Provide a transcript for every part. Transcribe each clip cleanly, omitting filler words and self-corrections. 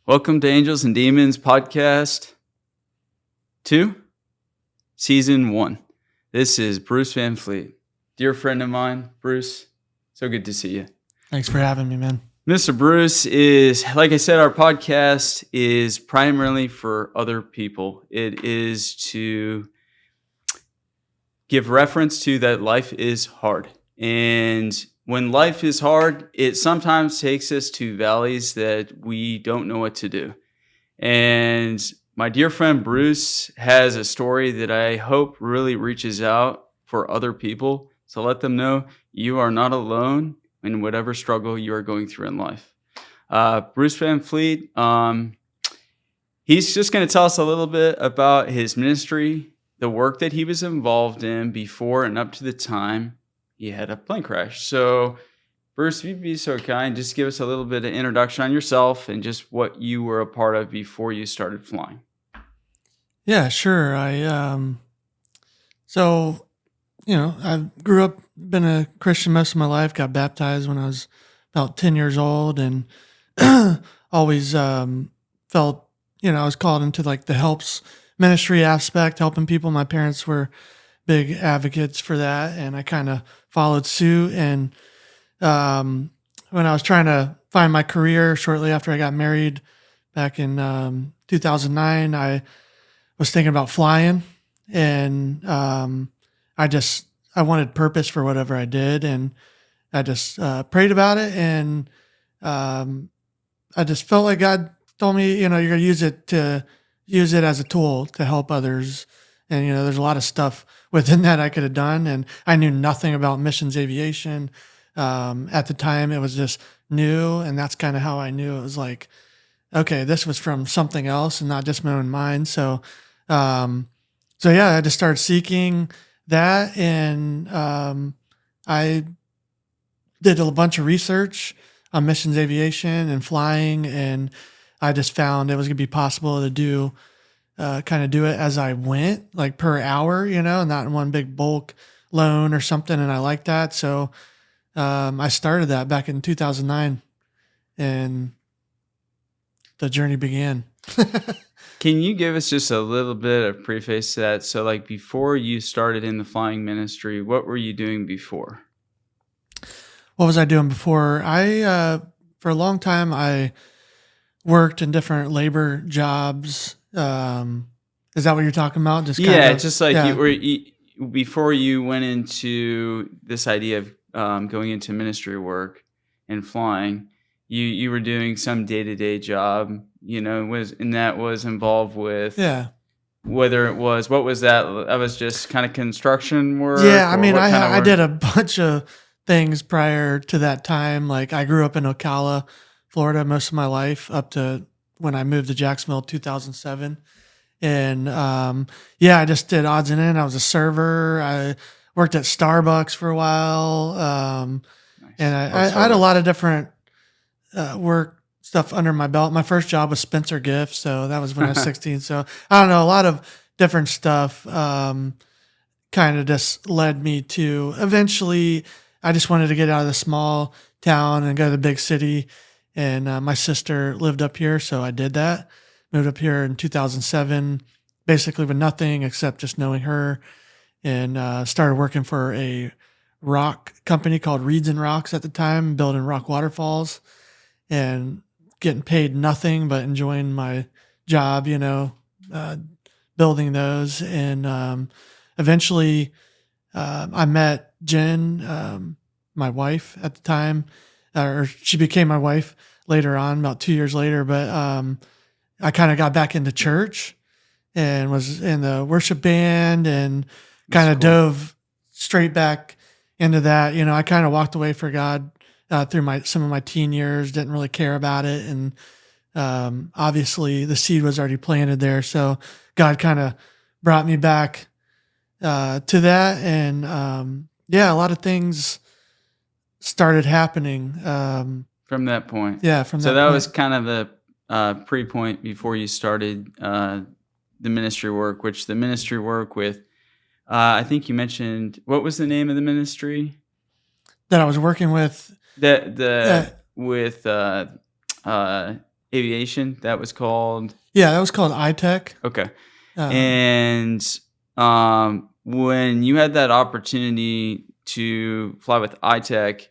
Welcome to Angels and Demons Podcast 2, Season 1. This is Bruce VanFleet, dear friend of mine. Bruce, so good to see you. Thanks for having me, man. Mr. Bruce is, like I said, our podcast is primarily for other people. It is to give reference to that life is hard. And when life is hard, it sometimes takes us to valleys that we don't know what to do. And my dear friend Bruce has a story that I hope really reaches out for other people. So let them know you are not alone in whatever struggle you are going through in life. Bruce VanFleet, he's just going to tell us a little bit about his ministry, the work that he was involved in before and up to the time he had a plane crash. So, Bruce, if you'd be so kind, just give us a little bit of introduction on yourself and just what you were a part of before you started flying. Yeah, sure. I grew up, been a Christian most of my life, got baptized when I was about 10 years old, and always felt, I was called into like the helps ministry aspect, helping people. My parents were big advocates for that, and I kind of followed suit. And when I was trying to find my career shortly after I got married back in 2009, I was thinking about flying, and I wanted purpose for whatever I did, and I just prayed about it, and I just felt like God told me, you're going to use it as a tool to help others. And, there's a lot of stuff within that I could have done. And I knew nothing about missions aviation. At the time, it was just new. And that's kind of how I knew it was like, okay, this was from something else and not just my own mind. So I just started seeking that. And I did a bunch of research on missions aviation and flying. And I just found it was going to be possible to do it as I went, like per hour, not in one big bulk loan or something. And I like that. So I started that back in 2009, and the journey began. Can you give us just a little bit of preface to that? So like before you started in the flying ministry, what were you doing before? What was I doing before? For a long time, I worked in different labor jobs. Is that what you're talking about? Before you went into this idea of going into ministry work and flying, you were doing some day-to-day job, that was involved with whether it was, what was that? That was just kind of construction work. Yeah, I mean, I did a bunch of things prior to that time. Like I grew up in Ocala, Florida, most of my life up to when I moved to Jacksonville, 2007. And I just did odds and ends. I was a server. I worked at Starbucks for a while. Nice. And I had a lot of different work stuff under my belt. My first job was Spencer Gifts. So that was when I was 16. So I don't know, a lot of different stuff kind of just led me to eventually, I just wanted to get out of the small town and go to the big city. And my sister lived up here, so I did that. Moved up here in 2007, basically with nothing except just knowing her, and started working for a rock company called Reeds and Rocks at the time, building rock waterfalls, and getting paid nothing but enjoying my job, building those. And eventually I met Jen, my wife at the time, or she became my wife later on, about 2 years later. But I kind of got back into church and was in the worship band and kind of dove straight back into that. I kind of walked away for God through some of my teen years, didn't really care about it. And obviously the seed was already planted there. So God kind of brought me back to that. And a lot of things started happening from that point. Yeah, so that was kind of the pre-point before you started the ministry work, which the ministry work with, I think you mentioned, what was the name of the ministry that I was working with? With Aviation, that was called? Yeah, that was called iTech. Okay. Um, And when you had that opportunity to fly with iTech,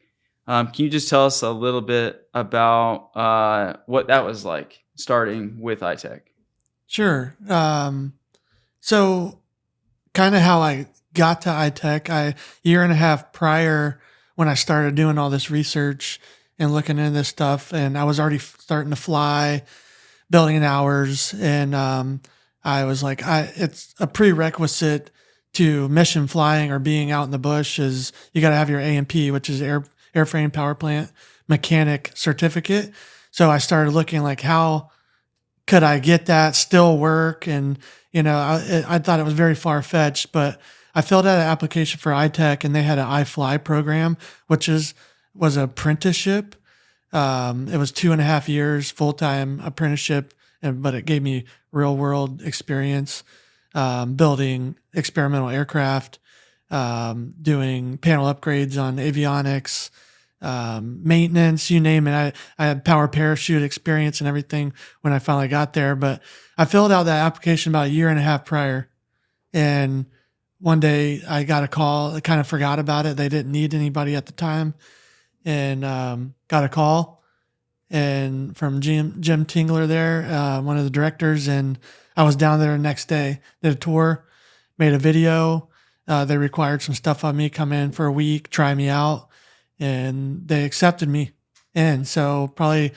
can you just tell us a little bit about what that was like starting with iTech? sure. So kind of how I got to iTech, year and a half prior when I started doing all this research and looking into this stuff, and I was already starting to fly, building hours, and I was like, it's a prerequisite to mission flying or being out in the bush is you got to have your AMP, which is airframe power plant mechanic certificate. So I started looking like how could I get that still work? And, I thought it was very far fetched, but I filled out an application for iTech and they had an iFly program, which was an apprenticeship. It was 2.5 years full-time apprenticeship, but it gave me real world experience, building experimental aircraft, doing panel upgrades on avionics, maintenance, you name it. I had power parachute experience and everything when I finally got there, but I filled out that application about a year and a half prior. And one day I got a call. I kind of forgot about it. They didn't need anybody at the time, and got a call and from Jim Tingler there, one of the directors, and I was down there the next day, did a tour, made a video. They required some stuff on me, come in for a week, try me out, and they accepted me. And so probably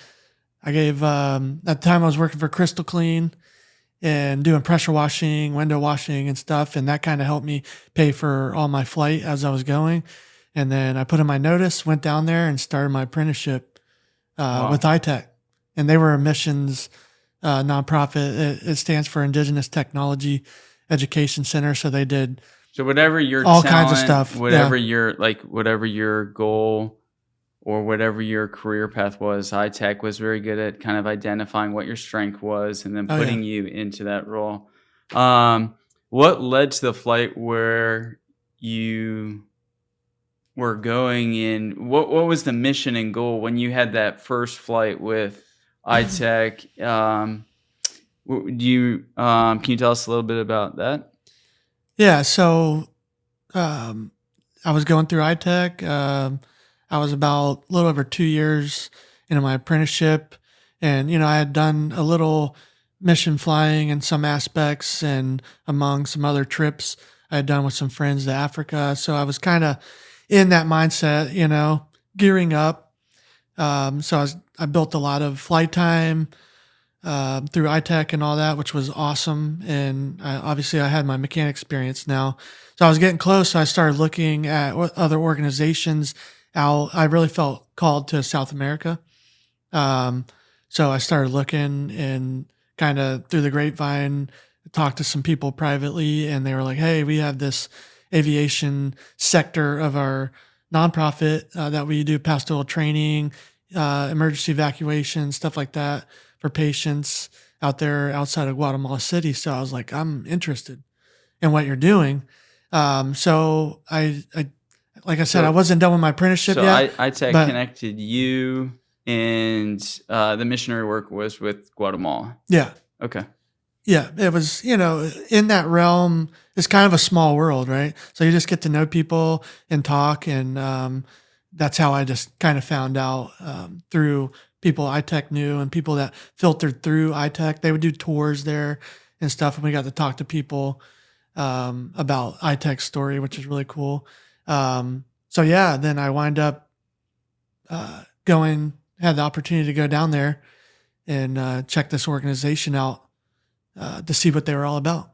I gave, at the time I was working for Crystal Clean and doing pressure washing, window washing and stuff. And that kind of helped me pay for all my flight as I was going. And then I put in my notice, went down there and started my apprenticeship with Wow. iTech. And they were a missions nonprofit. It stands for Indigenous Technology Education Center. So they did So whatever your all kinds of talent, stuff. whatever your whatever your goal or whatever your career path was, iTech was very good at kind of identifying what your strength was and then Oh yeah. putting you into that role. What led to the flight where you were going in? What was the mission and goal when you had that first flight with iTech? Do you can you tell us a little bit about that? Yeah. So um, I was going through iTech. I was about a little over 2 years into my apprenticeship. And, I had done a little mission flying in some aspects and among some other trips I had done with some friends to Africa. So I was kind of in that mindset, gearing up. So I built a lot of flight time through iTech and all that, which was awesome. And obviously, I had my mechanic experience now, so I was getting close. So I started looking at what other organizations out. I really felt called to South America, um, so I started looking and kind of through the grapevine, talked to some people privately, and they were like, "Hey, we have this aviation sector of our nonprofit that we do pastoral training, emergency evacuation, stuff like that." For patients out there outside of Guatemala City. So I was like, I'm interested in what you're doing. So I, like I said, I So wasn't done with my apprenticeship So yet, iTech but connected you, and the missionary work was with Guatemala. yeah, Okay. yeah, it was, in that realm, it's kind of a small world, right? So you just get to know people and talk. And that's how I just kind of found out through people iTech knew and people that filtered through iTech. They would do tours there and stuff. And we got to talk to people about iTech's story, which is really cool. So yeah, then I wind up had the opportunity to go down there and check this organization out to see what they were all about.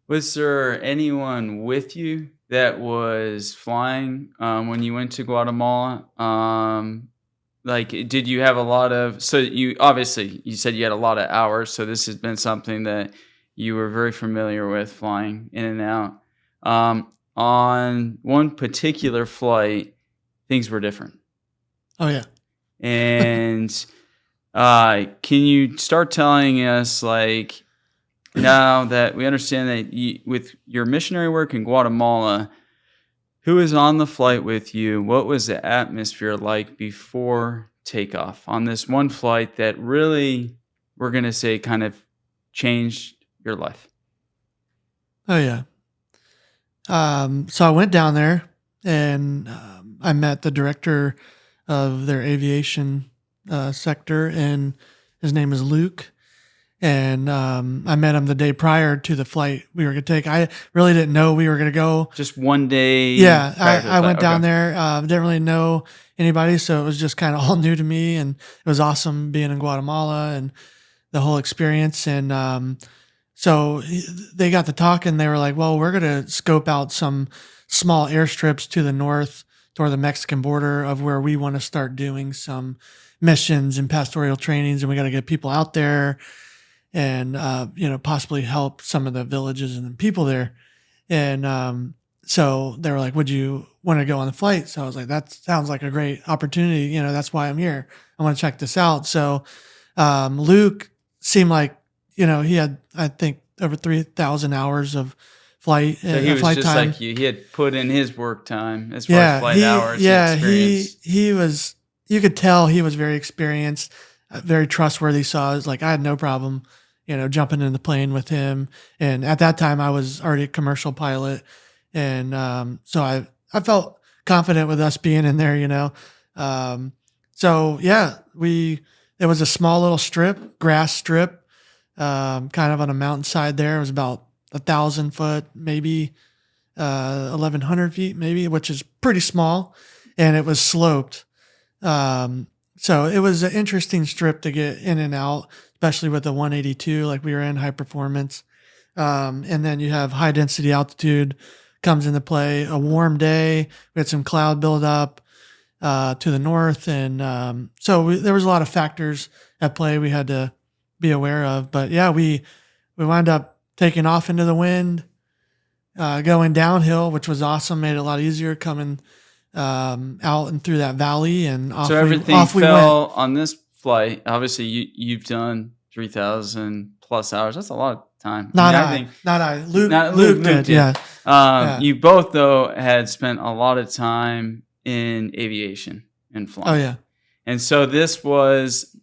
Was there anyone with you that was flying when you went to Guatemala? Did you have a lot of? So you obviously you said you had a lot of hours. So this has been something that you were very familiar with, flying in and out. On one particular flight, things were different. Oh yeah. And can you start telling us, like, now that we understand that with your missionary work in Guatemala, who was on the flight with you? What was the atmosphere like before takeoff on this one flight that really, we're going to say, kind of changed your life? Oh yeah. So I went down there and I met the director of their aviation sector, and his name is Luke. And I met him the day prior to the flight we were going to take. I really didn't know we were going to go. Just one day. Yeah, prior to the I went flight. down Okay. there. Didn't really know anybody, so it was just kind of all new to me, and it was awesome being in Guatemala and the whole experience. And so they got to talking. They were like, "Well, we're going to scope out some small airstrips to the north, toward the Mexican border, of where we want to start doing some missions and pastoral trainings, and we got to get people out there." And possibly help some of the villages and the people there. And so they were like, "Would you want to go on the flight?" So I was like, "That sounds like a great opportunity. That's why I'm here. I want to check this out." So Luke seemed like he had, I think, over 3,000 hours of flight. So he was flight just time. like you. He had put in his work time as far as flight hours. Yeah, and experience. he was. You could tell he was very experienced, very trustworthy. So I was like, I had no problem, jumping in the plane with him. And at that time, I was already a commercial pilot, and so I felt confident with us being in there. So yeah, it was a small little strip, grass strip, kind of on a mountainside. There it was about 1,000 foot, maybe 1,100 feet, maybe, which is pretty small, and it was sloped. So it was an interesting strip to get in and out, especially with the 182, like we were in, high performance. And then you have high density altitude comes into play. A warm day, we had some cloud buildup to the north, and so there was a lot of factors at play we had to be aware of. But yeah, we wound up taking off into the wind, going downhill, which was awesome. Made it a lot easier coming out and through that valley, and So everything off we fell went. on this flight. Obviously, you've done 3,000 plus hours. That's a lot of time. Not I I, think not I. Luke Luke did. did. Yeah. Yeah. You both though had spent a lot of time in aviation and flying. Oh yeah. And so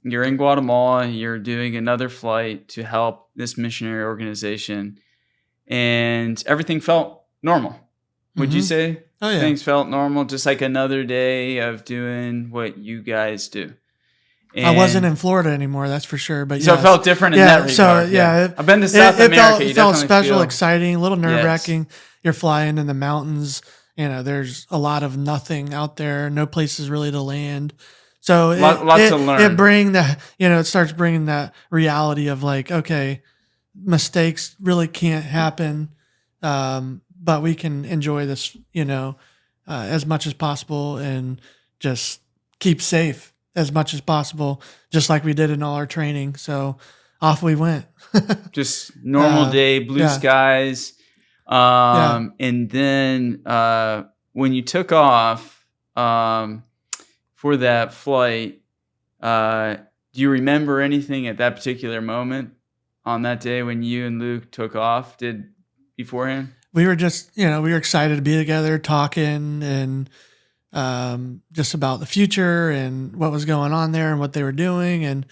you're in Guatemala. You're doing another flight to help this missionary organization, and everything felt normal. Would you say? Oh yeah. Things felt normal, just like another day of doing what you guys do. And I wasn't in Florida anymore, that's for sure. But so yes. it felt different in that regard. So yeah, I've been to South America. It You felt definitely special, feel- exciting, a little nerve Yes. wracking. You're flying in the mountains. There's a lot of nothing out there. No places really to land. So Lots to learn. It starts bringing that reality of like, okay, mistakes really can't happen, but we can enjoy this, as much as possible, and just keep safe as much as possible, just like we did in all our training. So off we went. Just normal day, blue skies. And then when you took off for that flight, do you remember anything at that particular moment on that day when you and Luke took off beforehand? We were just, we were excited to be together, talking, and just about the future and what was going on there and what they were doing. And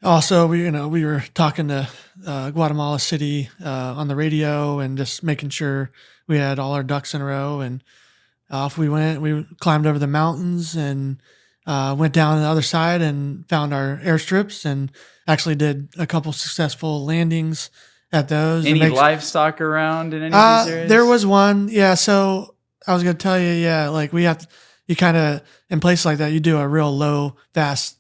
also, we were talking to Guatemala City on the radio, and just making sure we had all our ducks in a row. And off we went. We climbed over the mountains and went down the other side and found our airstrips, and actually did a couple successful landings at those. Any livestock around in any of these areas? There was one. Yeah. So I was going to tell you, like you kind of, in places like that, you do a real low, fast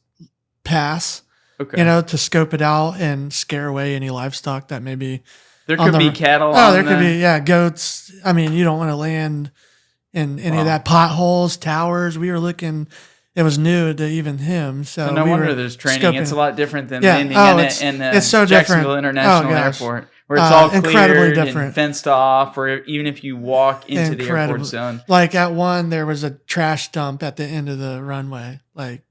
pass, okay, to scope it out and scare away any livestock that maybe. There could be cattle. Oh, there could be, goats. I mean, you don't want to land in any of that, potholes, towers. We were looking. It was new to even him. So no wonder there's training. Scoping. It's a lot different than landing in it's so Jacksonville different. International Airport, where it's all incredibly cleared different, and fenced off, or even if you walk into the airport zone. Like at one, there was a trash dump at the end of the runway. Like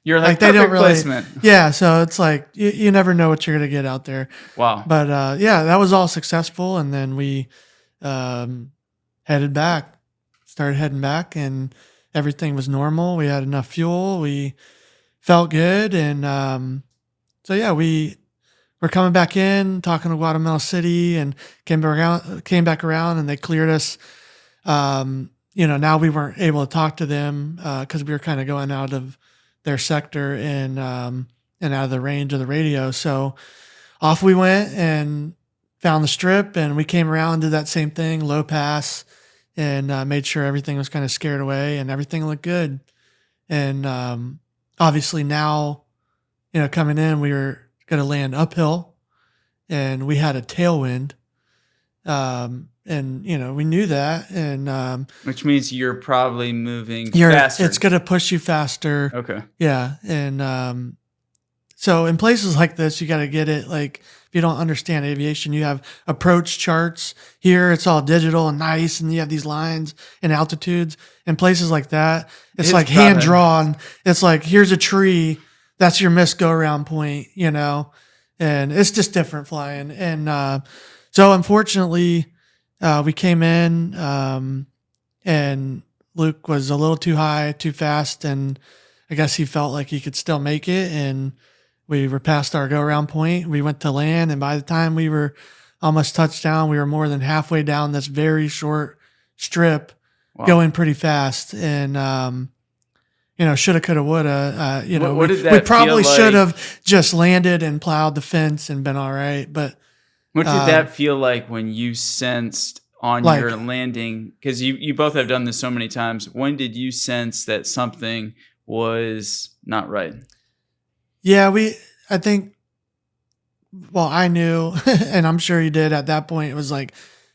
you're like they don't really, placement. Yeah, so it's like you never know what you're gonna get out there. Wow. But that was all successful, and then we started heading back, and everything was normal. We had enough fuel. We felt good. And so, yeah, we were coming back in, talking to Guatemala City, and came back around, and they cleared us. Now we weren't able to talk to them because we were kind of going out of their sector and out of the range of the radio. So off we went and found the strip, and we came around, did that same thing, low pass, and made sure everything was kind of scared away and everything looked good. And obviously now, coming in, we were going to land uphill, and we had a tailwind. And we knew that, and which means you're probably moving faster. It's going to push you faster. Okay. Yeah. And so in places like this, you got to get it. Like if you don't understand aviation, you have approach charts. Here it's all digital and nice, and you have these lines and altitudes. In places like that, it's like hand drawn. It's like, here's a tree. That's your missed go around point, and it's just different flying. And so unfortunately, we came in, and Luke was a little too high, too fast, and I guess he felt like he could still make it. And we were past our go-around point. We went to land, and by the time we were almost touchdown, we were more than halfway down this very short strip, going pretty fast. And shoulda, coulda, woulda. What did that we probably feel like? should have just landed and plowed the fence and been all right, but. What did that feel like when you sensed on your landing? Because you both have done this so many times. When did you sense that something was not right? Yeah, I think, I knew, and I'm sure you did at that point. It was like,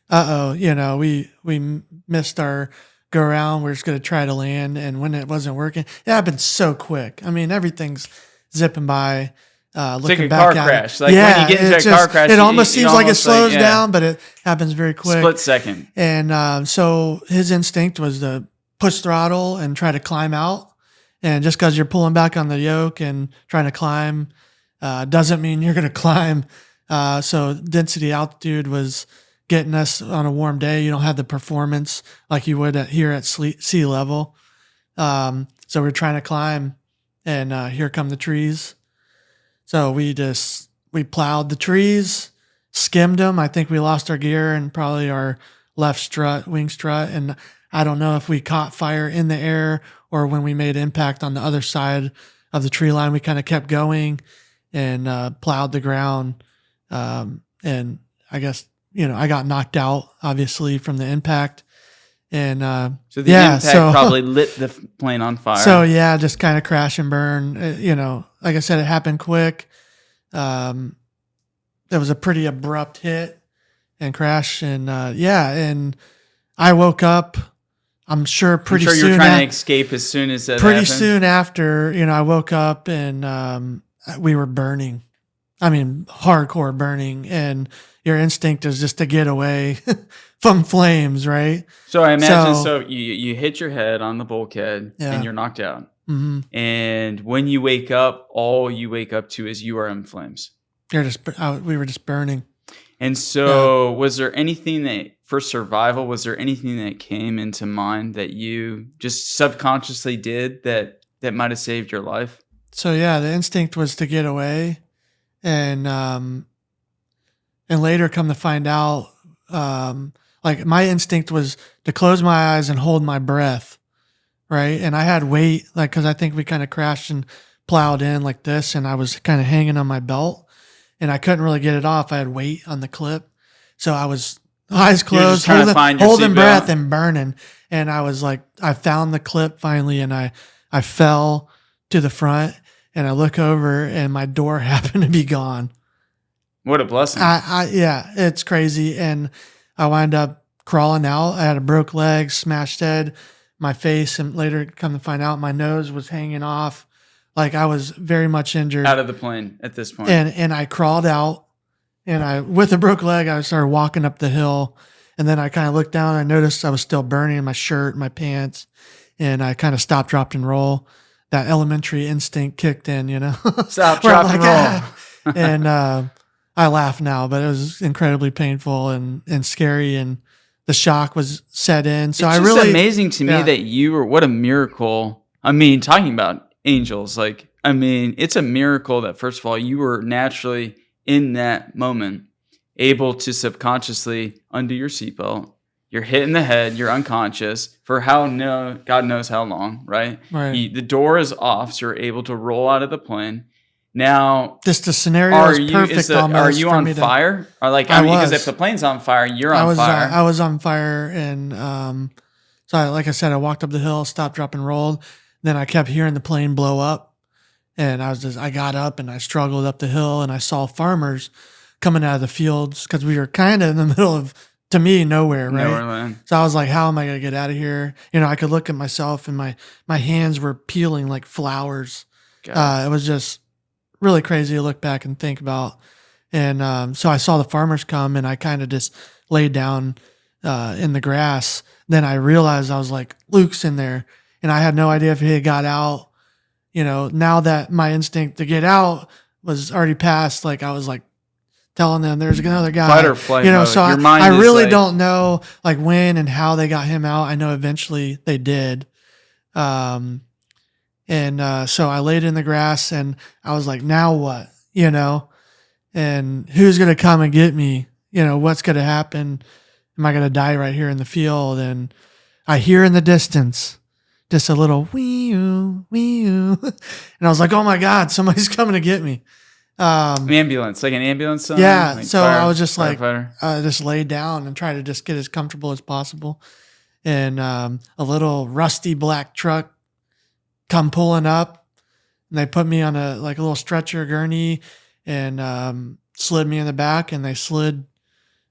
we missed our go around. We're just going to try to land. And when it wasn't working, it happened so quick. I mean, everything's zipping by. It's like a car crash. Like when you get into a car crash, it almost seems like it slows down, but it happens very quick. Split second. And so his instinct was to push throttle and try to climb out. And just because you're pulling back on the yoke and trying to climb doesn't mean you're going to climb. So density altitude was getting us on a warm day. You don't have the performance like you would here at sea level. So we're trying to climb, and here come the trees. So we plowed the trees, skimmed them. I think we lost our gear and probably our left wing strut. And I don't know if we caught fire in the air or when we made impact on the other side of the tree line. We kind of kept going and plowed the ground. And I guess, I got knocked out, obviously, from the impact. And so the impact probably lit the plane on fire. So yeah, just kind of crash and burn. Like I said, it happened quick. It was a pretty abrupt hit and crash, and and I woke up. I'm sure pretty soon. You were trying to escape as soon as that pretty happened. Soon after, I woke up and we were burning. I mean, hardcore burning, and your instinct is just to get away from flames, right? So I imagine, you hit your head on the bulkhead and you're knocked out. Mm-hmm. And when you wake up, all you wake up to is you are in flames. We were just burning. And so was there anything was there anything that came into mind that you just subconsciously did that might have saved your life? So yeah, the instinct was to get away. And later come to find out, like my instinct was to close my eyes and hold my breath. Right. And I had weight, like, cause I think we kind of crashed and plowed in like this, and I was kind of hanging on my belt and I couldn't really get it off. I had weight on the clip. So I was eyes closed, holding breath and burning. And I was like, I found the clip finally, and I fell to the front, and I look over and my door happened to be gone. What a blessing. Yeah, it's crazy. And I wind up crawling out. I had a broke leg, smashed head, my face, and later come to find out my nose was hanging off. Like I was very much injured. Out of the plane at this point. And I crawled out, and with a broke leg, I started walking up the hill. And then I kind of looked down and I noticed I was still burning my shirt, my pants, and I kind of stopped, dropped, and roll. That elementary instinct kicked in, Stop, drop, and roll. And I laugh now, but it was incredibly painful and scary. And the shock was set in. So It's I just really amazing to me yeah. that you were, what a miracle. I mean, talking about angels, like, I mean, it's a miracle that, first of all, you were naturally in that moment able to subconsciously undo your seatbelt. You're hit in the head, you're unconscious for God knows how long, right? Right. The door is off, so you're able to roll out of the plane. Now, Just the scenario is perfect are almost you for on me to. fire? Or like, I I mean, because if the was. plane's on fire, you're I on was fire. I was on fire, and so like I said, I walked up the hill, stopped, drop, and rolled. Then I kept hearing the plane blow up, and I got up and I struggled up the hill, and I saw farmers coming out of the fields because we were kind of in the middle of, to me, nowhere, right? Nowhere land. So I was like, how am I gonna get out of here? You know, I could look at myself, and my hands were peeling like flowers. It was just really crazy to look back and think about. And so I saw the farmers come, and I kind of just laid down in the grass. Then I realized I was like, Luke's in there, and I had no idea if he had got out. You know, now that my instinct to get out was already past, like I was like telling them there's another guy. Fight or flight You know, mode. so Your mind I is really like- don't know like when and how they got him out. I know eventually they did. And so I laid in the grass, and I was like, now what? You know, and who's going to come and get me? You know, what's going to happen? Am I going to die right here in the field? And I hear in the distance just a little wee-oo, wee-oo. And I was like, oh my God, somebody's coming to get me. Ambulance, like an ambulance song? Yeah. Like So I was just like, firefighter? just laid down and try to just get as comfortable as possible. And a little rusty black truck come pulling up, and they put me on a little stretcher gurney, and slid me in the back, and they slid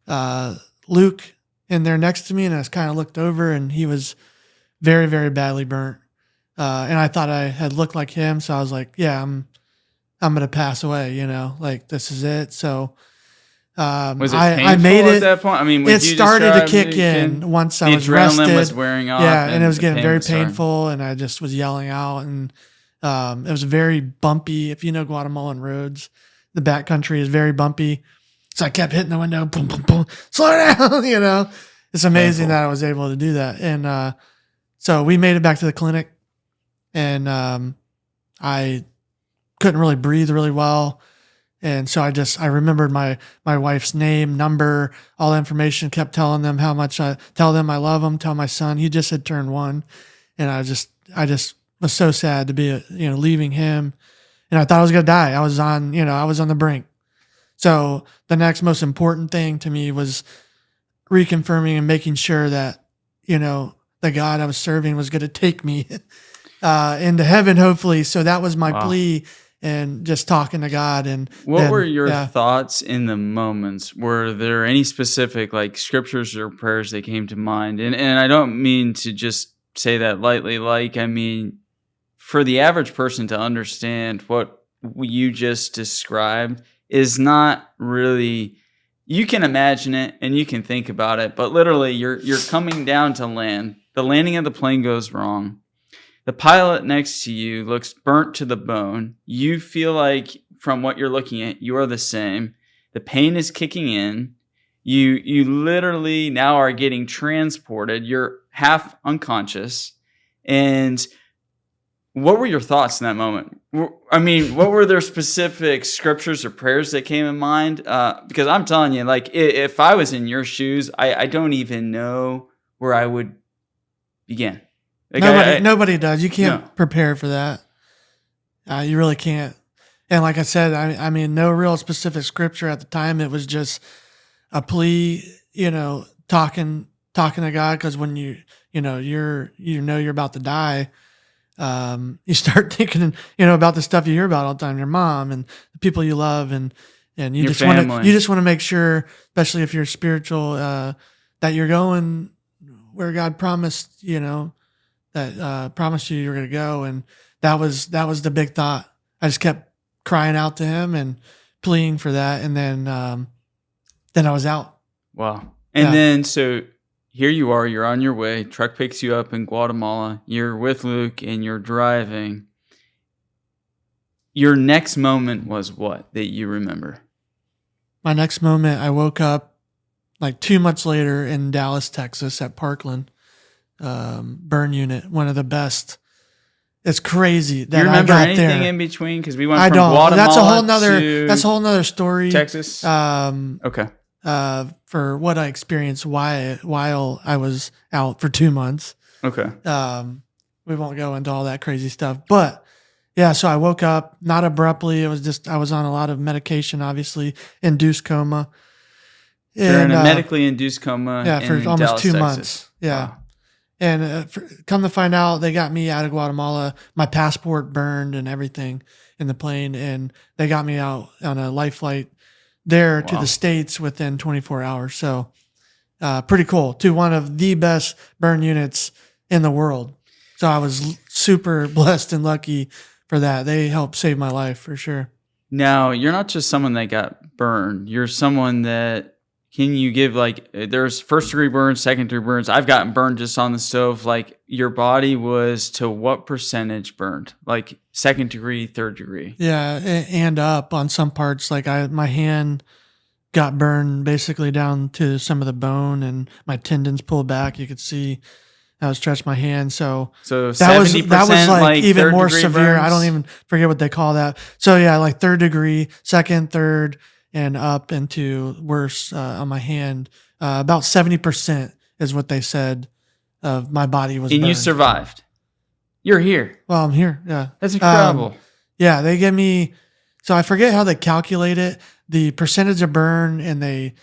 Luke in there next to me, and I just kind of looked over, and he was very, very badly burnt. And I thought I had looked like him, so I was like, yeah, I'm gonna pass away, you know, like this is it. So Was it painful I made it at that point? I mean, it started to kick in once I was the adrenaline rested. was wearing off. Yeah, and it was the getting pain very was starting. painful, and I just was yelling out, and it was very bumpy. If you know Guatemalan roads, the backcountry is very bumpy. So I kept hitting the window, boom, boom, boom, slow down, you know. It's amazing that I was able to do that. And so we made it back to the clinic, and I couldn't really breathe really well. And so I remembered my wife's name, number, all the information, kept telling them how much tell them I love them, tell my son, he just had turned 1. And I just was so sad to be, leaving him. And I thought I was going to die. I was on the brink. So the next most important thing to me was reconfirming and making sure that, the God I was serving was going to take me into heaven, hopefully. So that was my plea, and just talking to God. And what were your thoughts in the moments? Were there any specific like scriptures or prayers that came to mind? And I don't mean to just say that lightly. Like, I mean, for the average person to understand what you just described is not really, you can imagine it and you can think about it, but literally you're coming down to land. The landing of the plane goes wrong. The pilot next to you looks burnt to the bone. You feel like, from what you're looking at, you are the same. The pain is kicking in. You literally now are getting transported. You're half unconscious. And what were your thoughts in that moment? I mean, what were there specific scriptures or prayers that came in mind? Because I'm telling you, like, if I was in your shoes, I don't even know where I would begin. Like nobody does. You can't prepare for that. You really can't. And like I said, I mean, no real specific scripture at the time. It was just a plea, talking to God. Because when you're about to die, you start thinking, about the stuff you hear about all the time, your mom and the people you love, and you your just want to make sure, especially if you're spiritual, that you're going where God promised, that promised you were going to go. And that was the big thought. I just kept crying out to him and pleading for that. And then I was out. Wow. And then, so here you are, you're on your way. Truck picks you up in Guatemala. You're with Luke and you're driving. Your next moment was what that you remember? My next moment, I woke up like 2 months later in Dallas, Texas at Parkland, burn unit, one of the best. It's crazy that You I remember got anything there. in between? Because we went I from don't. Guatemala to That's a whole nother story. Texas. Okay. For what I experienced while I was out for 2 months. Okay. We won't go into all that crazy stuff, but yeah. So I woke up not abruptly. It was just I was on a lot of medication, obviously induced coma. You're in a medically induced coma. Yeah, for almost Dallas, 2 Texas. months. Yeah. Wow. And come to find out, they got me out of Guatemala. My passport burned and everything in the plane, and they got me out on a life flight there to the States within 24 hours. So pretty cool, to one of the best burn units in the world. So I was super blessed and lucky for that. They helped save my life for sure. Now, you're not just someone that got burned. You're someone that, can you give, like, there's first degree burns, second degree burns. I've gotten burned just on the stove. Like, your body was to what percentage burned? Like second degree, third degree? Yeah, and up on some parts. Like my hand got burned basically down to some of the bone, and my tendons pulled back. You could see I was stretched my hand. So that was like even more severe. Burns? I don't even forget what they call that. So yeah, like third degree, second, third, and up into worse on my hand. About 70% is what they said of my body was. And burned. You survived. You're here. Well, I'm here. Yeah, that's incredible. Yeah, they give me. So I forget how they calculate it. The percentage of burn, and they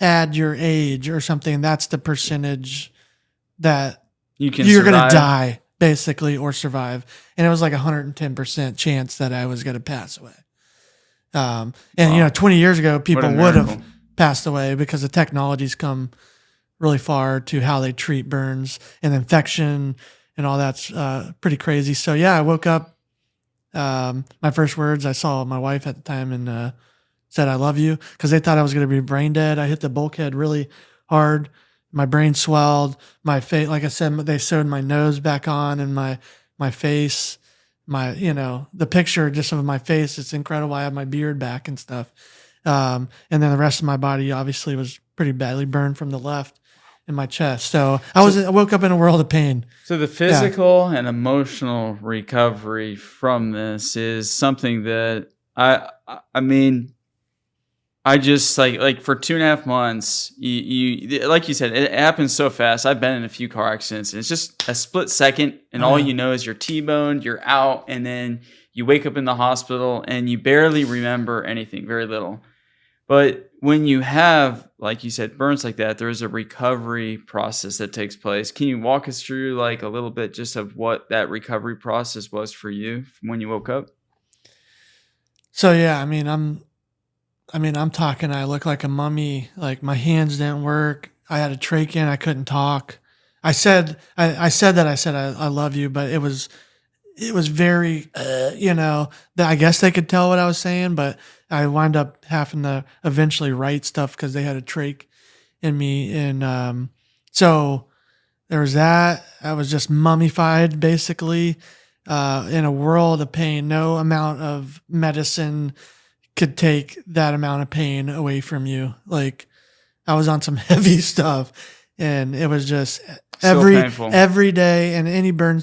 add your age or something. That's the percentage that you're going to die basically or survive. And it was like 110% chance that I was going to pass away. And wow. 20 years ago, people would have passed away because the technology's come really far to how they treat burns and infection and all that's pretty crazy. So yeah, I woke up. My first words, I saw my wife at the time and said, "I love you," because they thought I was going to be brain dead. I hit the bulkhead really hard. My brain swelled. My face, like I said, they sewed my nose back on and my face. The picture just of my face, it's incredible. I have my beard back and stuff. And then the rest of my body obviously was pretty badly burned from the left in my chest. So I woke up in a world of pain. So the physical and emotional recovery from this is something that I just like for 2.5 months, you like you said, it happens so fast. I've been in a few car accidents, and it's just a split second, and all you know is you're T-boned, you're out, and then you wake up in the hospital, and you barely remember anything, very little. But when you have, like you said, burns like that, there's a recovery process that takes place. Can you walk us through like a little bit just of what that recovery process was for you when you woke up? So yeah, I'm talking, I look like a mummy. Like my hands didn't work. I had a trach in. I couldn't talk. I said I love you, but it was very, that I guess they could tell what I was saying, but I wound up having to eventually write stuff because they had a trach in me. And so there was that. I was just mummified basically in a world of pain. No amount of medicine could take that amount of pain away from you. Like I was on some heavy stuff, and it was just every day. And any burn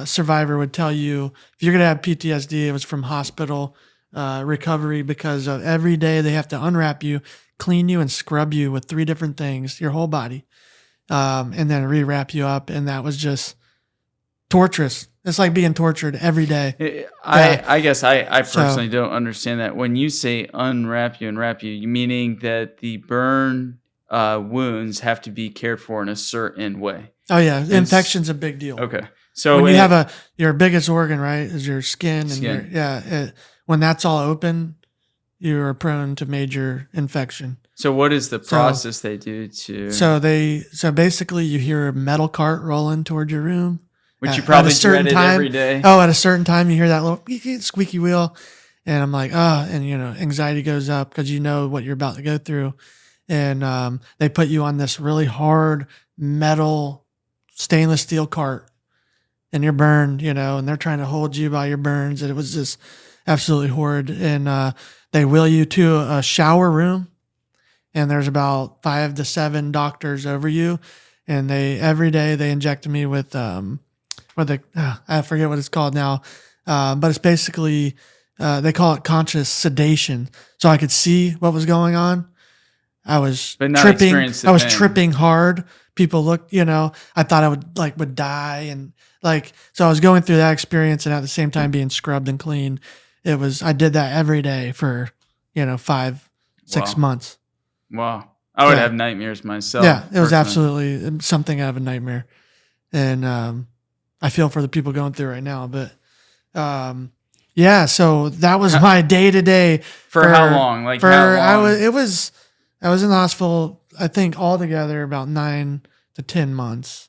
survivor would tell you if you're gonna have PTSD, it was from hospital recovery, because of every day they have to unwrap you, clean you, and scrub you with 3 different things, your whole body, and then rewrap you up, and that was just torturous. It's like being tortured every day. I guess I personally don't understand that. When you say unwrap you and wrap you, meaning that the burn wounds have to be cared for in a certain way. Oh yeah, infection's a big deal. Okay, so when you have your biggest organ, right, is your skin, and when that's all open, you are prone to major infection. So what is the process they do to? So basically, you hear a metal cart rolling toward your room. Which you probably dreaded every day. Oh, at a certain time, you hear that little squeaky wheel. And I'm like, and anxiety goes up because you know what you're about to go through. And they put you on this really hard metal stainless steel cart, and you're burned, and they're trying to hold you by your burns. And it was just absolutely horrid. And they wheel you to a shower room. and there's about 5 to 7 doctors over you, and every day they injected me with I forget what it's called now, but it's basically they call it conscious sedation, so I could see what was going on. I was But not tripping. experience the I was pain. tripping hard. People looked, I thought I would die, and so I was going through that experience, and at the same time being scrubbed and clean. I did that every day for 5, 6 Wow. months. Wow. I would Yeah. have nightmares myself. Yeah, it was personally. absolutely something out of a nightmare, and I feel for the people going through it right now. But yeah, so that was my day to day. For how long? Like For how long? I was in the hospital, I think altogether about 9 to 10 months,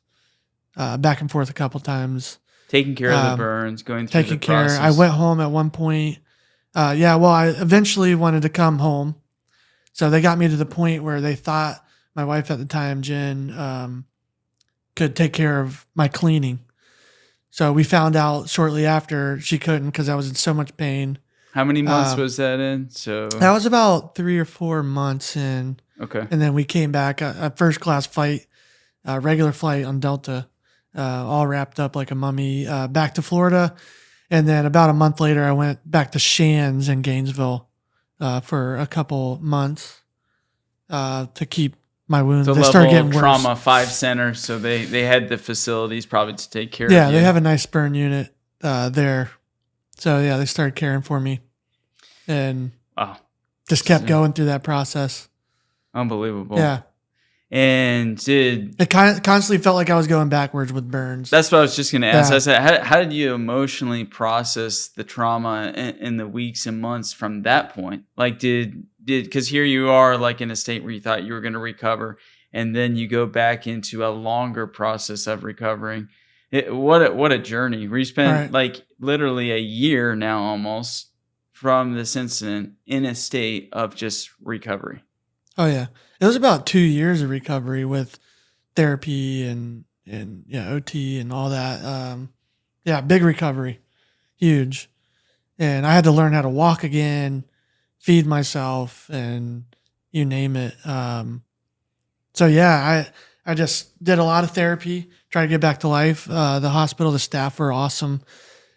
back and forth a couple times. Taking care of the burns, going through Taking the care. process. I went home at one point. I eventually wanted to come home. So they got me to the point where they thought my wife at the time, Jen, could take care of my cleaning. So we found out shortly after she couldn't because I was in so much pain. How many months was that in? So That was about 3 or 4 months in. okay. And then we came back, a first class flight, regular flight on Delta, all wrapped up like a mummy, back to Florida. And then about a month later, I went back to Shands in Gainesville for a couple months to keep my wounds. The They started level getting worse. trauma 5 center, so they had the facilities probably to take care of Yeah, you. they have a nice burn unit there. So yeah, they started caring for me, and Wow. just kept going through that process. Unbelievable. Yeah, And it constantly felt like I was going backwards with burns. that's what I was just going to ask. Yeah. I said, how did you emotionally process the trauma in the weeks and months from that point? Like because here you are like in a state where you thought you were going to recover, and then you go back into a longer process of recovering. What a journey. We spent like literally a year now almost from this incident in a state of just recovery. Oh yeah, it was about 2 years of recovery with therapy and OT and all that. Big recovery, huge. And I had to learn how to walk again, feed myself, and you name it. So yeah, I just did a lot of therapy, try to get back to life. The hospital, the staff were awesome.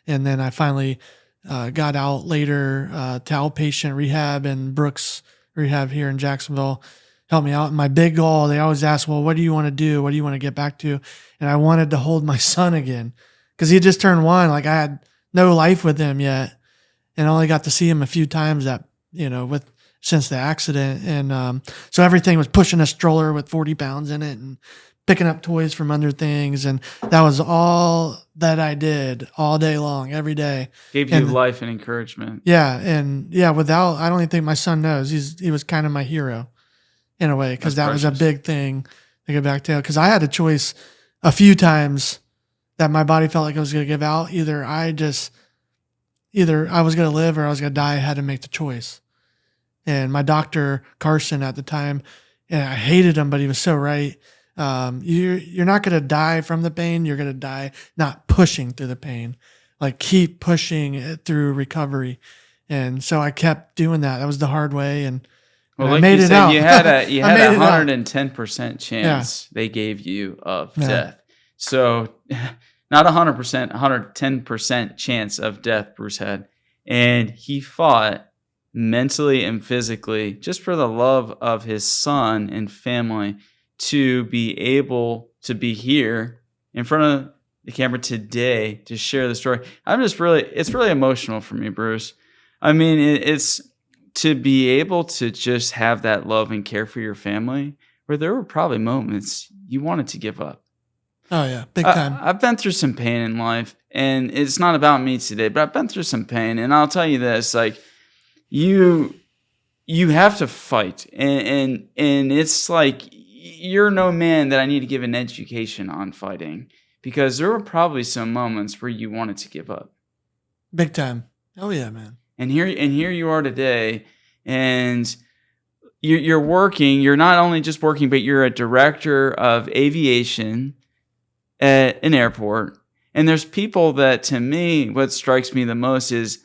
And then I finally got out later to outpatient rehab and Brooks Rehab here in Jacksonville. Helped me out. And my big goal, they always ask, well, what do you want to do? What do you want to get back to? And I wanted to hold my son again because he just turned 1. Like I had no life with him yet, and only got to see him a few times since the accident. And so everything was pushing a stroller with 40 pounds in it and picking up toys from under things. And that was all that I did all day long, every day. Gave you life and encouragement. Yeah. And I don't even think my son knows. He was kind of my hero in a way, because that was a big thing to get back to. Because I had a choice a few times that my body felt like I was going to give out. Either I was going to live or I was going to die. I had to make the choice. And my doctor, Carson, at the time, and I hated him, but he was so right. You're not going to die from the pain. You're going to die not pushing through the pain. Like keep pushing it through recovery. And so I kept doing that. That was the hard way. And well, I made it out. You had a 110% chance Yeah. they gave you of death. So not 100%, 110% chance of death Bruce had. And he fought mentally and physically just for the love of his son and family to be able to be here in front of the camera today to share the story. It's really emotional for me, Bruce. I mean, it's to be able to just have that love and care for your family where there were probably moments you wanted to give up. Oh yeah, big time. I've been through some pain in life, and it's not about me today, but I've been through some pain, and I'll tell you this, like you have to fight, and it's like you're no man that I need to give an education on fighting, because there were probably some moments where you wanted to give up. Big time. Oh yeah, man. And here you are today, and you're working. You're not only just working, but you're a director of aviation at an airport. And there's people that, to me, what strikes me the most is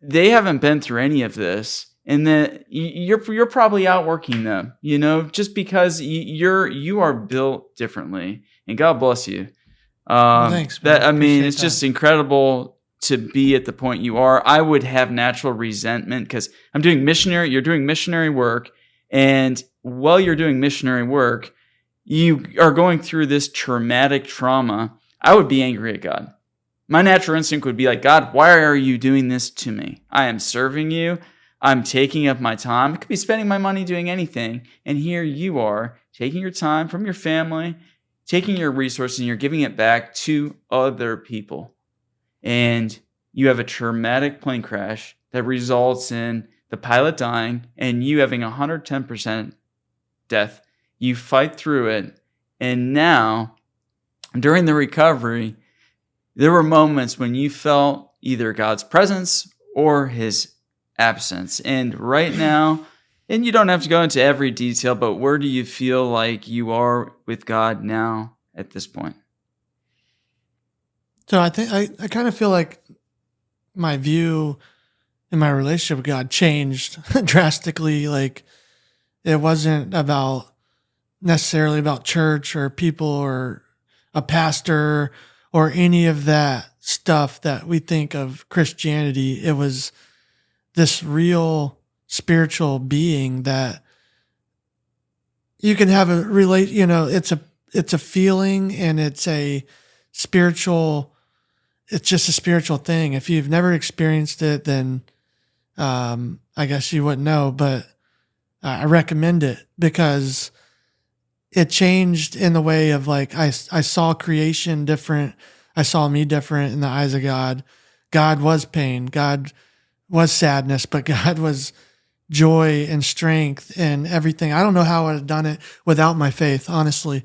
they haven't been through any of this, and that you're probably outworking them, just because you are built differently, and God bless you. Well, thanks, man. It's just incredible to be at the point you are. I would have natural resentment because you're doing missionary work, and while you're doing missionary work, you are going through this traumatic trauma. I would be angry at God. My natural instinct would be like, God, why are you doing this to me? I am serving you. I'm taking up my time. I could be spending my money doing anything. And here you are taking your time from your family, taking your resources, and you're giving it back to other people. And you have a traumatic plane crash that results in the pilot dying and you having 110% death. You fight through it. And now, during the recovery, there were moments when you felt either God's presence or his absence. And right now, and you don't have to go into every detail, but where do you feel like you are with God now at this point? So I think I kind of feel like my view in my relationship with God changed drastically. Like it wasn't necessarily about church or people or a pastor or any of that stuff that we think of Christianity. It was this real spiritual being that you can have it's a feeling, and it's just a spiritual thing. If you've never experienced it, then I guess you wouldn't know, but I recommend it because it changed in the way of like, I saw creation different. I saw me different in the eyes of God. God was pain. God was sadness, but God was joy and strength and everything. I don't know how I would have done it without my faith. Honestly,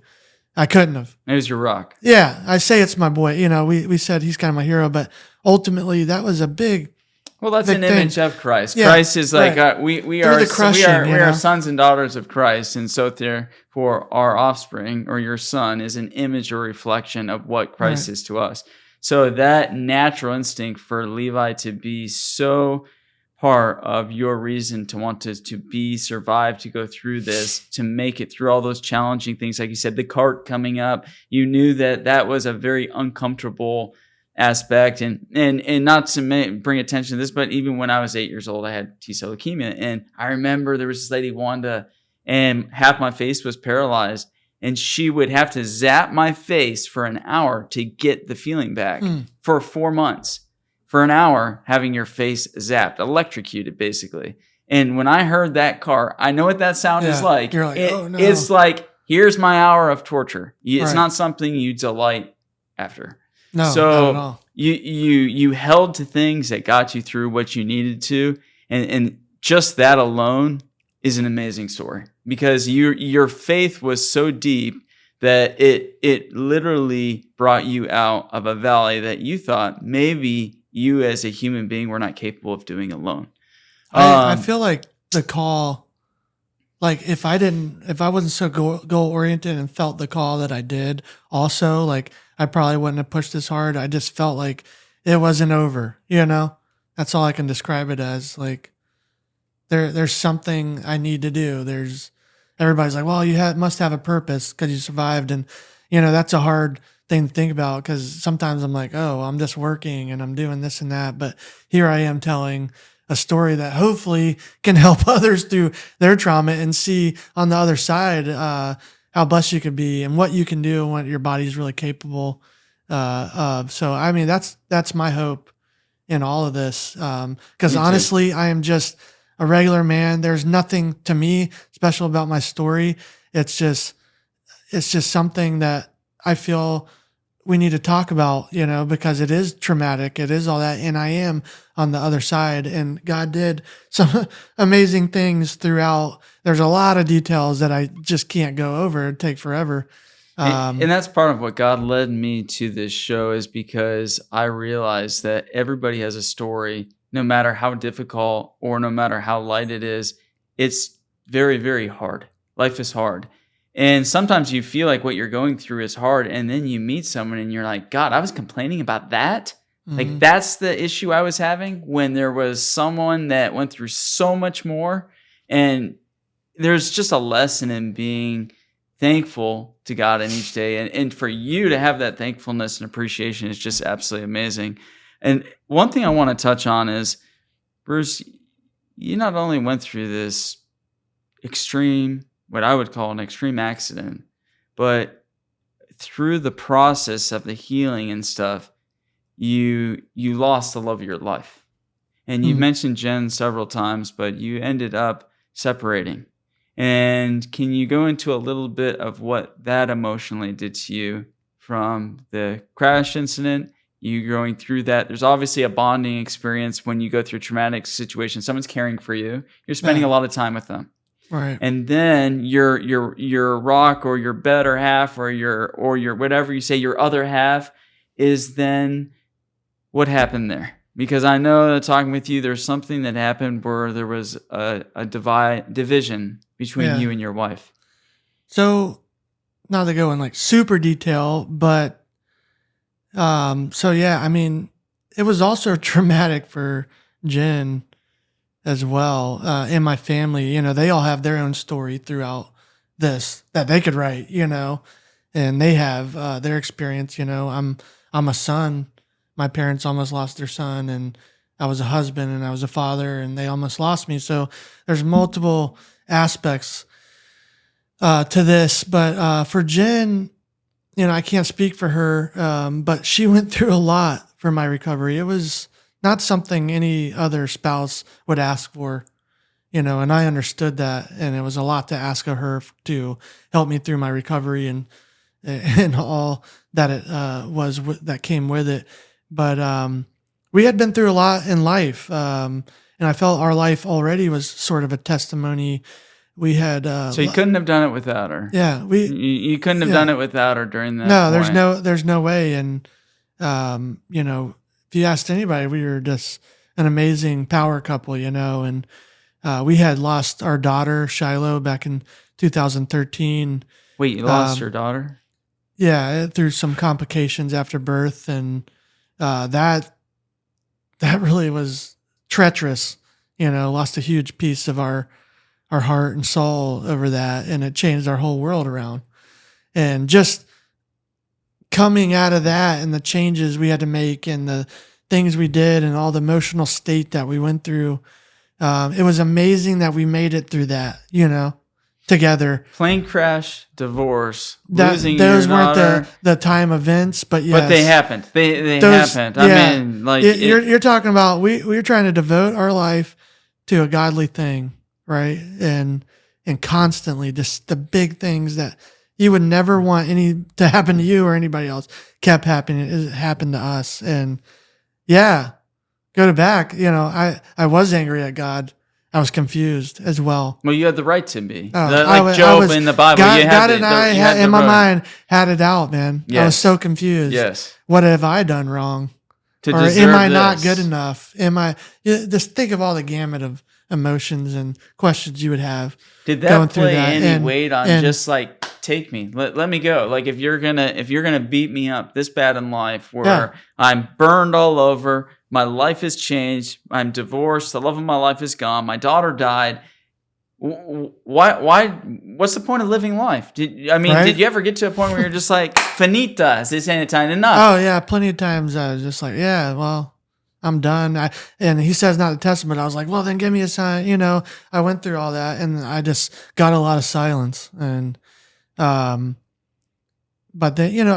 I couldn't have. It was your rock. Yeah. I say it's my boy. We said he's kind of my hero, but ultimately that was a big, well, that's an image of Christ. Yeah, Christ is like right. we are sons and daughters of Christ, and so therefore our offspring or your son is an image or reflection of what Christ is to us. So that natural instinct for Levi to be so part of your reason to want to survive, to go through this, to make it through all those challenging things, like you said, the cart coming up, you knew that was a very uncomfortable aspect, and not to bring attention to this, but even when I was 8 years old, I had T-cell leukemia, and I remember there was this lady, Wanda, and half my face was paralyzed, and she would have to zap my face for an hour to get the feeling back for 4 months. For an hour, having your face zapped, electrocuted, basically. And when I heard that car, I know what that sound is like. You're like, oh no. It's like, here's my hour of torture. It's not something you delight after. No, so not at all. You held to things that got you through what you needed to, and just that alone is an amazing story, because your faith was so deep that it literally brought you out of a valley that you thought maybe you as a human being were not capable of doing alone. I feel like the call, like if I wasn't so goal oriented and felt the call that I did also, like I probably wouldn't have pushed this hard. I just felt like it wasn't over, That's all I can describe it as. Like there's something I need to do. Everybody's like, well, you must have a purpose because you survived. And, that's a hard thing to think about, because sometimes I'm like, oh, I'm just working and I'm doing this and that. But here I am telling a story that hopefully can help others through their trauma and see on the other side how blessed you could be and what you can do and what your body's really capable of. So, I mean, that's my hope in all of this. Because honestly, I am just a regular man. There's nothing to me special about my story. It's just something that I feel we need to talk about, because it is traumatic. It is all that. And I am on the other side, and God did some amazing things throughout. There's a lot of details that I just can't go over. It'd take forever. And that's part of what God led me to this show, is because I realized that everybody has a story, no matter how difficult or no matter how light it is. It's very, very hard. Life is hard. And sometimes you feel like what you're going through is hard, and then you meet someone and you're like, God, I was complaining about that? Like, that's the issue I was having when there was someone that went through so much more. And there's just a lesson in being thankful to God in each day. And for you to have that thankfulness and appreciation is just absolutely amazing. And one thing I want to touch on is, Bruce, you not only went through this extreme, what I would call an extreme accident, but through the process of the healing and stuff, you lost the love of your life. And you've mentioned Jen several times, but you ended up separating. And can you go into a little bit of what that emotionally did to you from the crash incident, you going through that? There's obviously a bonding experience when you go through a traumatic situation. Someone's caring for you. You're spending a lot of time with them. Right. And then your rock or your better half or your whatever you say, your other half is then what happened there? Because I know that talking with you, there's something that happened where there was a division between you and your wife. So, not to go in like super detail, but so yeah, I mean, it was also traumatic for Jen as well. In my family, you know, they all have their own story throughout this that they could write, you know, and they have their experience. You know, I'm a son. My parents almost lost their son, and I was a husband and I was a father, and they almost lost me. So there's multiple aspects to this, but for Jen, you know, I can't speak for her, but she went through a lot for my recovery. It was not something any other spouse would ask for, you know, and I understood that, and it was a lot to ask of her to help me through my recovery and all that it was that came with it. But we had been through a lot in life, and I felt our life already was sort of a testimony. We had so you couldn't have done it without her. Yeah, you couldn't have done it without her during that. No, point. there's no way. And you know, if you asked anybody, we were just an amazing power couple, you know. And we had lost our daughter Shiloh back in 2013. Wait, you lost your daughter? Yeah, through some complications after birth, and that really was treacherous. You know, lost a huge piece of our heart and soul over that, and it changed our whole world around. And just coming out of that and the changes we had to make and the things we did and all the emotional state that we went through, it was amazing that we made it through that, you know, together. Plane crash, divorce, losing those your weren't daughter. the time events, but yes. But they happened. They happened. Yeah, I mean, like you're talking about, we were trying to devote our life to a godly thing, right? And constantly just the big things that you would never want any to happen to you or anybody else kept happening. It happened to us. And yeah, go to back, you know, I was angry at God. I was confused as well. Well, you had the right to be. I was, Job in the Bible. God and I had in my mind had it out, man. Yes. I was so confused. Yes. What have I done wrong? To or deserve am I this? not good enough? Just think of all the gamut of emotions and questions you would have. Did that play any weight on just like, take me, let me go? Like, if you're gonna beat me up this bad in life, where I'm burned all over, my life has changed, I'm divorced, the love of my life is gone, my daughter died. Why? What's the point of living life? Did you ever get to a point where you're just like, finita, as they say in Italian, enough? Oh yeah, plenty of times I was just like, yeah, well, I'm done. And he says not a testament. I was like, well, then give me a sign. You know, I went through all that, and I just got a lot of silence. And but then, you know,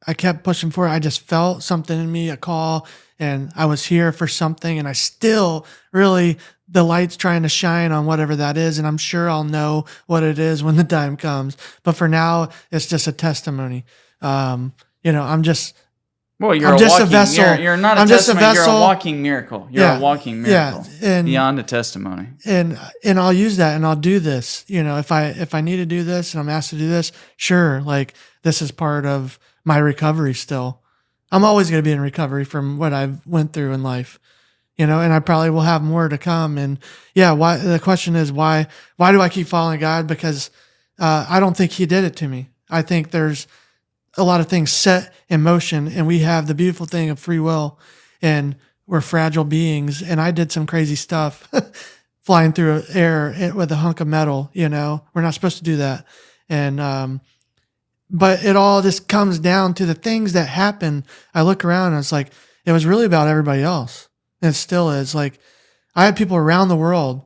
I kept pushing forward. I just felt something in me, a call, and I was here for something. And I still really, the light's trying to shine on whatever that is. And I'm sure I'll know what it is when the time comes. But for now, it's just a testimony. You know, I'm just, well, I'm just a vessel. You're not a I'm testimony. just a vessel. You're a walking miracle. You're a walking miracle. Yeah. Beyond a testimony. And I'll use that, and I'll do this. You know, if I need to do this and I'm asked to do this, sure. Like, this is part of my recovery still. I'm always going to be in recovery from what I've went through in life, you know, and I probably will have more to come. And yeah, why, the question is why do I keep following God? Because I don't think he did it to me. I think there's a lot of things set in motion, and we have the beautiful thing of free will. and we're fragile beings. And I did some crazy stuff flying through air with a hunk of metal, you know, we're not supposed to do that. And, but it all just comes down to the things that happen. I look around and it's like, it was really about everybody else. And it still is. Like, I have people around the world,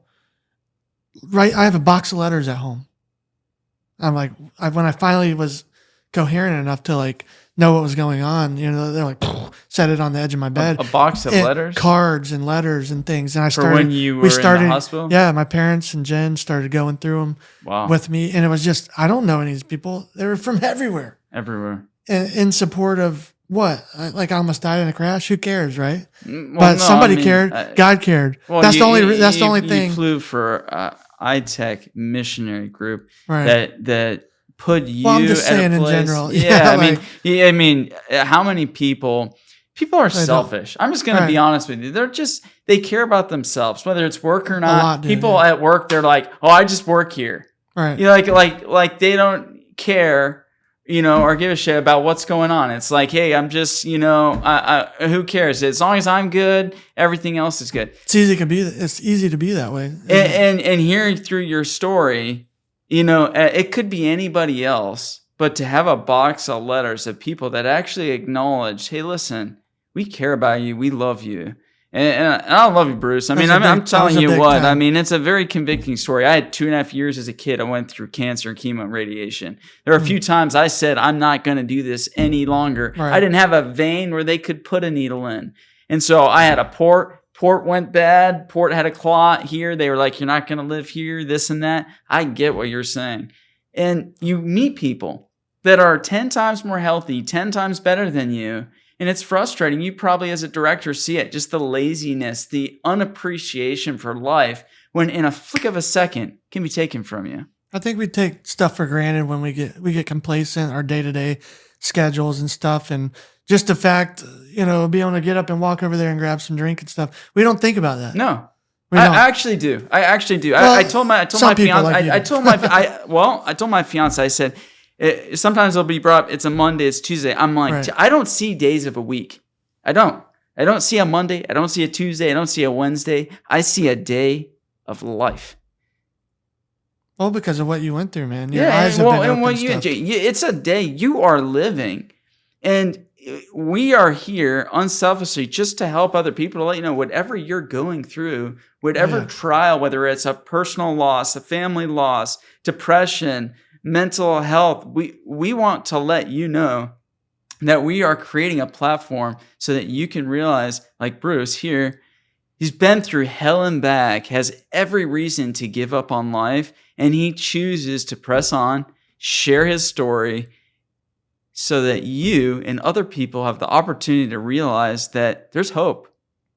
right? I have a box of letters at home. I'm like, when I finally was coherent enough to like know what was going on, you know, they're like, set it on the edge of my bed. A box of letters? Cards and letters and things. And I For started, when you were in the hospital? Yeah, my parents and Jen started going through them Wow. with me. And it was just, I don't know any of these people. They were from everywhere. Everywhere. In support of what? Like, I almost died in a crash. Who cares, right? Well, But no, somebody I mean, cared. God cared. Well, That's the only thing. You flew for ITech missionary group Right. that put you. Well, I'm just at saying a place. in general. Yeah, like, I mean, how many people are selfish? I'm just going to be honest with you. They care about themselves, whether it's work or not. lot do, People at work, they're like, oh, I just work here. Right. You know, like they don't care, you know, or give a shit about what's going on. It's like, hey, I'm just, you know, who cares? As long as I'm good, everything else is good. It's easy to be that way. And hearing through your story, you know, it could be anybody else, but to have a box of letters of people that actually acknowledge, hey, listen, we care about you, we love you. And I love you, Bruce. I mean, I'm telling you what. I mean, it's a very convicting story. I had 2.5 years as a kid. I went through cancer and chemo and radiation. There were a few times I said, I'm not going to do this any longer. Right. I didn't have a vein where they could put a needle in. And so I had a port. Port went bad. Port had a clot here. They were like, you're not going to live here, this and that. I get what you're saying. And you meet people that are 10 times more healthy, 10 times better than you. And it's frustrating. You probably as a director see it, just the laziness, the unappreciation for life when in a flick of a second can be taken from you. I think we take stuff for granted when we get complacent, our day-to-day schedules and stuff. And just the fact, you know, being able to get up and walk over there and grab some drink and stuff. We don't think about that. No. I actually do. Well, I told my fiance, I told my fiance, I said, sometimes it'll be brought up, it's a Monday, it's Tuesday. I'm like, right. I don't see days of a week. I don't see a Monday. I don't see a Tuesday. I don't see a Wednesday. I see a day of life. Well, because of what you went through, man. Your eyes have been open. It's a day you are living. And we are here unselfishly just to help other people, to let you know whatever you're going through, whatever trial, whether it's a personal loss, a family loss, depression, mental health, we want to let you know that we are creating a platform so that you can realize, like Bruce here, he's been through hell and back, has every reason to give up on life, and he chooses to press on, share his story, so that you and other people have the opportunity to realize that there's hope.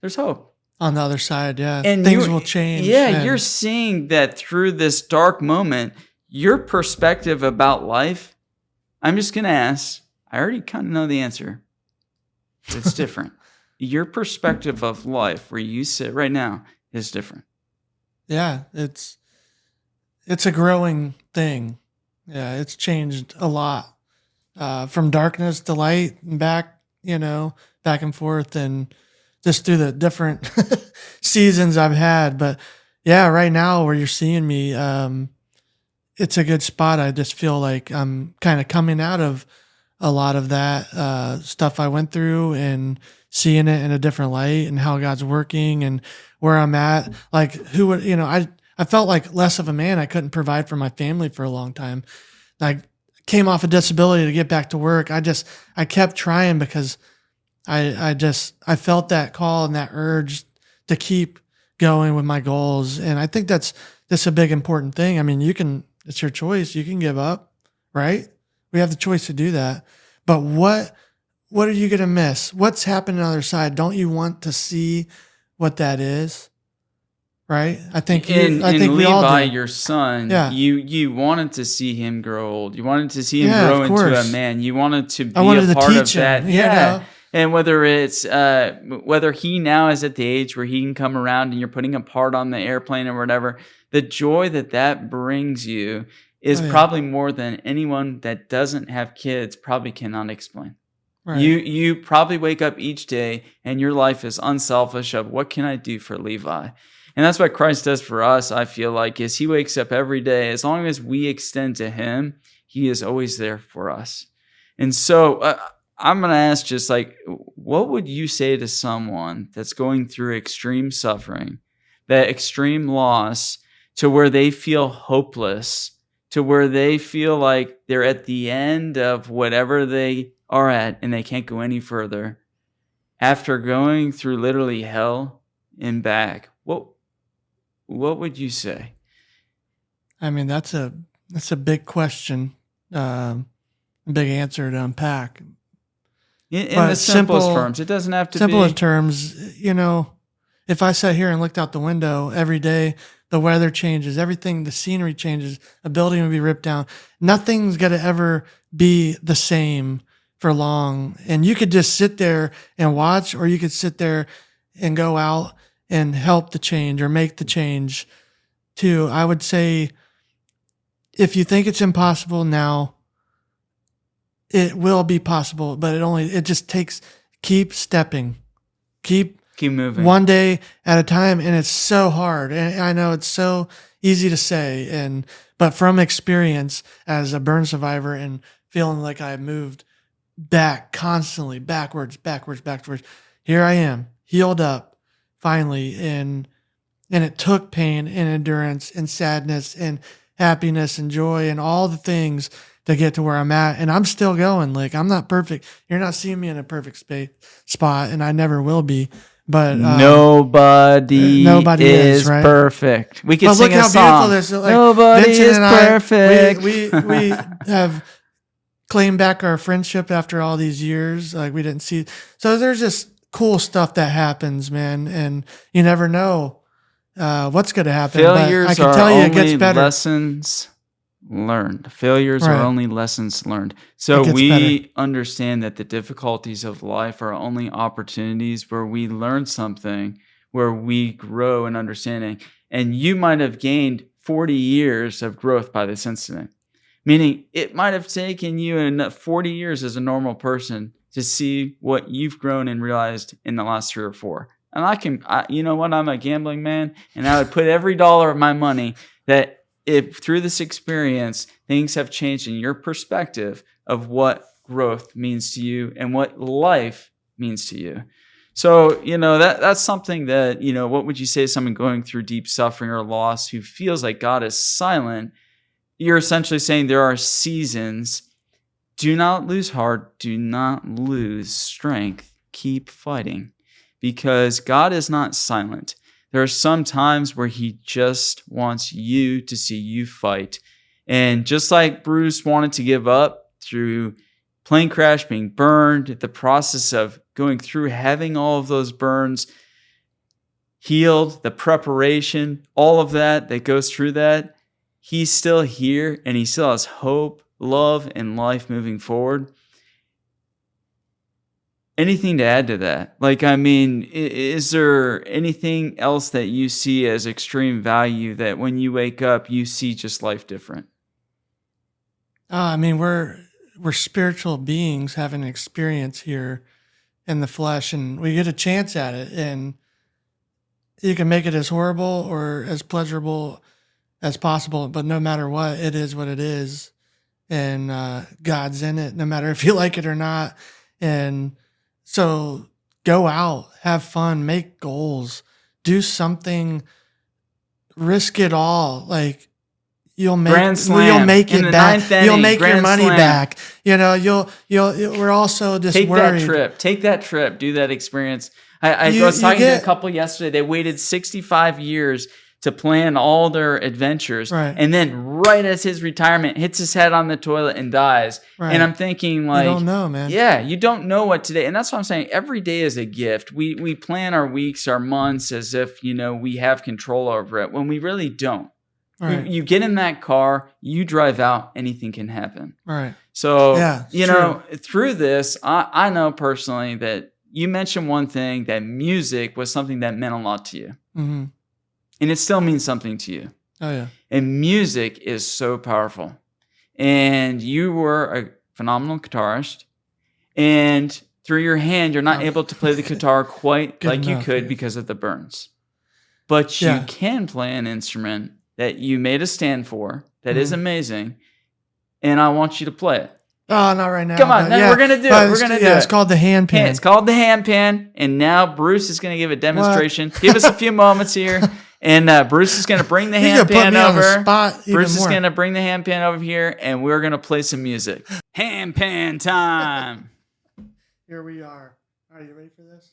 There's hope. On the other side, and things will change. Yeah, you're seeing that through this dark moment. Your perspective about life, I'm just going to ask, I already kind of know the answer. It's different. Your perspective of life, where you sit right now, is different. Yeah, it's a growing thing. Yeah, it's changed a lot. From darkness to light and back, you know, back and forth, and just through the different seasons I've had. But yeah, right now where you're seeing me, it's a good spot. I just feel like I'm kind of coming out of a lot of that stuff I went through and seeing it in a different light and how God's working and where I'm at. Like, who would, you know, I felt like less of a man. I couldn't provide for my family for a long time. Like, came off a disability to get back to work. I kept trying because I felt that call and that urge to keep going with my goals. And I think that's a big important thing. I mean, it's your choice. You can give up, right? We have the choice to do that. But what are you going to miss? What's happening on the other side? Don't you want to see what that is? Right? I think we all Levi, do. Your son, you wanted to see him grow old. You wanted to see him grow into a man. You wanted to be a part of that. Yeah. And whether it's whether he now is at the age where he can come around and you're putting a part on the airplane or whatever, the joy that brings you is probably more than anyone that doesn't have kids probably cannot explain. Right. You probably wake up each day and your life is unselfish of what can I do for Levi? And that's what Christ does for us, I feel like, is he wakes up every day. As long as we extend to him, he is always there for us. And so I'm going to ask just like, what would you say to someone that's going through extreme suffering, that extreme loss, to where they feel hopeless, to where they feel like they're at the end of whatever they are at and they can't go any further? After going through literally hell and back, what would you say? I mean, that's a big question, big answer to unpack. In the simplest terms, it doesn't have to be simplest terms. You know, if I sat here and looked out the window every day, the weather changes, everything, the scenery changes, a building would be ripped down. Nothing's going to ever be the same for long. And you could just sit there and watch, or you could sit there and go out and help the change or make the change too. I would say, if you think it's impossible now, it will be possible, but it just takes, keep stepping, keep moving one day at a time. And it's so hard. And I know it's so easy to say, but from experience as a burn survivor and feeling like I moved back constantly, backwards, here I am, healed up finally. And it took pain and endurance and sadness and happiness and joy and all the things to get to where I'm at. And I'm still going. Like, I'm not perfect. You're not seeing me in a perfect spot, and I never will be. But nobody is right? perfect. We could sing look a how song. Beautiful this is. Like, Nobody Vincent is and I, perfect. We have claimed back our friendship after all these years. Like, we didn't see. So there's just cool stuff that happens, man. And you never know what's going to happen. Failures but I can are tell you it only gets better. lessons learned. Failures Right. are only lessons learned. So we understand that the difficulties of life are only opportunities where we learn something, where we grow in understanding. And you might have gained 40 years of growth by this incident, meaning it might have taken you 40 years as a normal person to see what you've grown and realized in the last 3 or 4. And you know what? I'm a gambling man, and I would put every dollar of my money that if through this experience, things have changed in your perspective of what growth means to you and what life means to you. So, that's something that, what would you say to someone going through deep suffering or loss who feels like God is silent? You're essentially saying there are seasons. Do not lose heart. Do not lose strength. Keep fighting, because God is not silent. There are some times where he just wants you to see you fight. And just like Bruce wanted to give up through plane crash, being burned, the process of going through having all of those burns healed, the preparation, all of that goes through that, he's still here and he still has hope, love, and life moving forward. Anything to add to that? Is there anything else that you see as extreme value that when you wake up, you see just life different? We're spiritual beings having an experience here in the flesh, and we get a chance at it. And you can make it as horrible or as pleasurable as possible, but no matter what, it is what it is. And God's in it, no matter if you like it or not. And so go out, have fun, make goals, do something, risk it all. Like, you'll make it back. You'll make your money back. We're also just worried. Take that trip. Do that experience. I was talking to a couple yesterday. They waited 65 years to plan all their adventures. Right. And then right as his retirement, hits his head on the toilet and dies. Right. And I'm thinking, like, you don't know, man. Yeah, you don't know what today. And that's what I'm saying. Every day is a gift. We plan our weeks, our months as if, we have control over it when we really don't. Right. You get in that car, you drive out, anything can happen. Right. So, true. Through this, I know personally that you mentioned one thing, that music was something that meant a lot to you. Mm-hmm. And it still means something to you. Oh, yeah. And music is so powerful. And you were a phenomenal guitarist. And through your hand, you're not able to play the guitar quite like you could because of the burns. But you can play an instrument that you made a stand for that is amazing, and I want you to play it. Oh, not right now. Come on, we're going to do it. We're going to do it. It's called the hand pan. It's called the hand pan, and now Bruce is going to give a demonstration. Give us a few moments here, and Bruce is going to bring the hand pan over. Bruce is going to bring the hand pan over here, and we're going to play some music. Hand pan time. Here we are. Are you ready for this?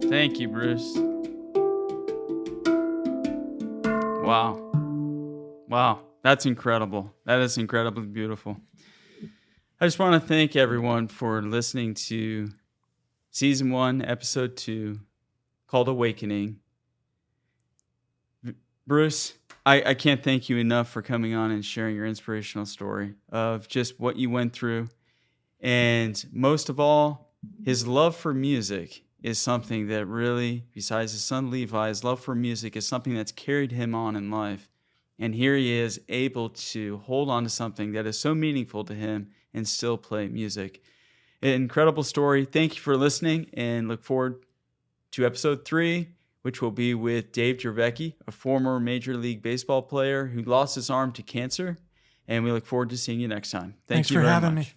Thank you, Bruce. Wow. Wow. That's incredible. That is incredibly beautiful. I just want to thank everyone for listening to Season 1, Episode 2, called Awakening. Bruce, I can't thank you enough for coming on and sharing your inspirational story of just what you went through. And most of all, his love for music is something that really, besides his son Levi, his love for music is something that's carried him on in life. And here he is able to hold on to something that is so meaningful to him and still play music. An incredible story. Thank you for listening, and look forward to episode 3, which will be with Dave Gervecki, a former Major League Baseball player who lost his arm to cancer. And we look forward to seeing you next time. Thanks you for having me.